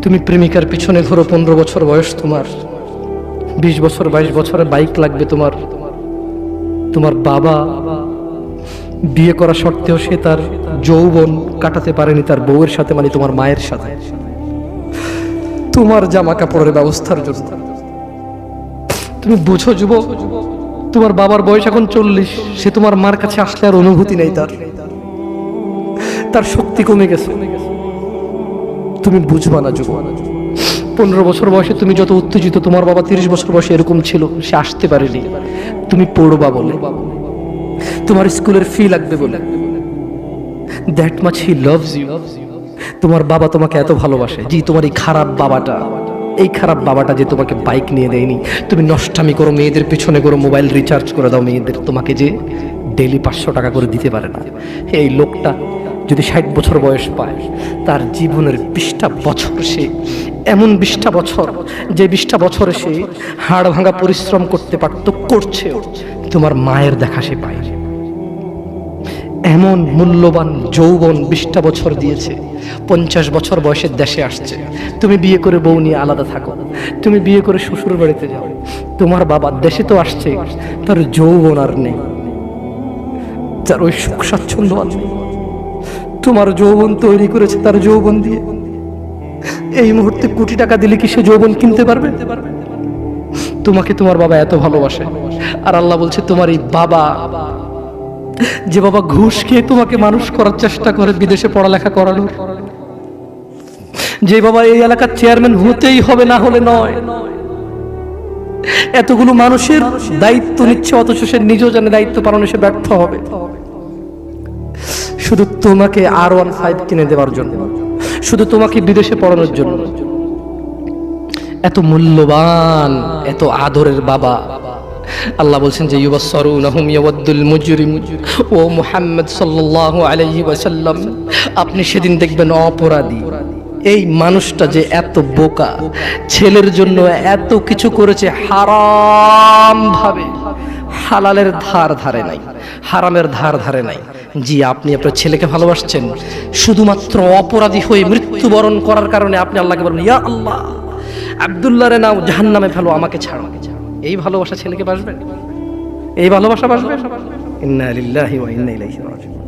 তুমি প্রেমিকার পিছনে ঘোরো, 15 বছর বয়স তোমার, 20 বছর 22 বছরে বাইক লাগবে তোমার। তোমার বাবা বিয়ে করা সত্ত্বেও সে তার যৌবন কাটাতে পারেনি তার বউয়ের সাথে, মানে তোমার মায়ের সাথে, তোমার জামা কাপড়ের ব্যবস্থার জন্য। তুমি বুঝো যুবক, তোমার বাবার বয়স এখন 40, সে তোমার মার কাছে আসলে আর অনুভূতি নেই, তার শক্তি কমে গেছে। তুমি বুঝবা না যুবক, 15 বছর বয়সে তুমি যত উত্তেজিত, তোমার বাবা 30 বছর বয়সে এরকম ছিল, সে আসতে পারেনি। তুমি পড়বা বলে, তোমার স্কুলের ফি লাগবে বলে, that much he loves you. তোমার বাবা তোমাকে এত ভালোবাসে। জি, তোমার এই খারাপ বাবাটা যে তোমাকে বাইক নিয়ে দেয়নি, তুমি নষ্টামি করো, মেয়েদের পিছনে করো, মোবাইল রিচার্জ করে দাও মেয়েদের, তোমাকে যে ডেইলি 500 টাকা করে দিতে পারে না। এই লোকটা যদি 60 বছর বয়স পায়, তার জীবনের 20টা বছর, সে এমন 20টা বছর, যে 20টা বছরে সে হাড় ভাঙা পরিশ্রম করতে পারত, করছে, তোমার মায়ের দেখা সে পায়। এমন মূল্যবান যৌবন 20টা বছর দিয়েছে, 50 বছর বয়সের দেশে আসছে। তুমি বিয়ে করে বউ নিয়ে আলাদা থাকো, তুমি বিয়ে করে শ্বশুর বাড়িতে যাও, তোমার বাবা দেশে তো আসছে, তার যৌবন আর নেই, তার ওই সুখ স্বাচ্ছন্দ্য আর নেই। তোমার যৌবন তৈরি করেছে তার যৌবন দিয়ে। এই মুহূর্তে কোটি টাকা দিলে কি সে যৌবন কিনতে পারবে? তোমাকে তোমার বাবা এত ভালোবাসে, আর আল্লাহ বলছে তোমার এই বাবা, যে বাবা ঘুষ খেয়ে তোমাকে মানুষ করার চেষ্টা করে বিদেশে পড়ালেখা করানোর, যে বাবা এই এলাকার চেয়ারম্যান হতেই হবে, না হলে নয়, এতগুলো মানুষের দায়িত্ব নিচ্ছে, অথচ সে নিজেও জানে দায়িত্ব পালনে সে ব্যর্থ হবে, শুধু তোমাকে R15 কিনে দেওয়ার জন্য, শুধু তোমাকে বিদেশে পড়ানোর জন্য। এত মূল্যবান, এত আদরের বাবা। আল্লাহ বলছেন যে ইউবাসসারুনহুম ইয়াওয়াদ্দুল মুজরিম ও মুহাম্মদ সাল্লাল্লাহু আলাইহি ওয়াসাল্লাম, আপনি সেদিন দেখবেন অপরাধী এই মানুষটা যে এত বোকা, ছেলের জন্য এত কিছু করেছে হারাম ভাবে, হালালের ধার ধারে নাই, হারামের ধার ধারে নাই। জি, আপনি আপনার ছেলেকে ভালোবাসছেন, শুধুমাত্র অপরাধী হয়ে মৃত্যুবরণ করার কারণে আপনি আল্লাহকে বলেন, ইয়া আল্লাহ, আব্দুল্লাহরে নাও জাহান্নামে ফেলো, আমাকে ছাড়ো। এই ভালোবাসা ছেলেকে বাসবে? এই ভালোবাসা বাসবে? ইন্না লিল্লাহি ওয়া ইন্না ইলাইহি রাজিউন।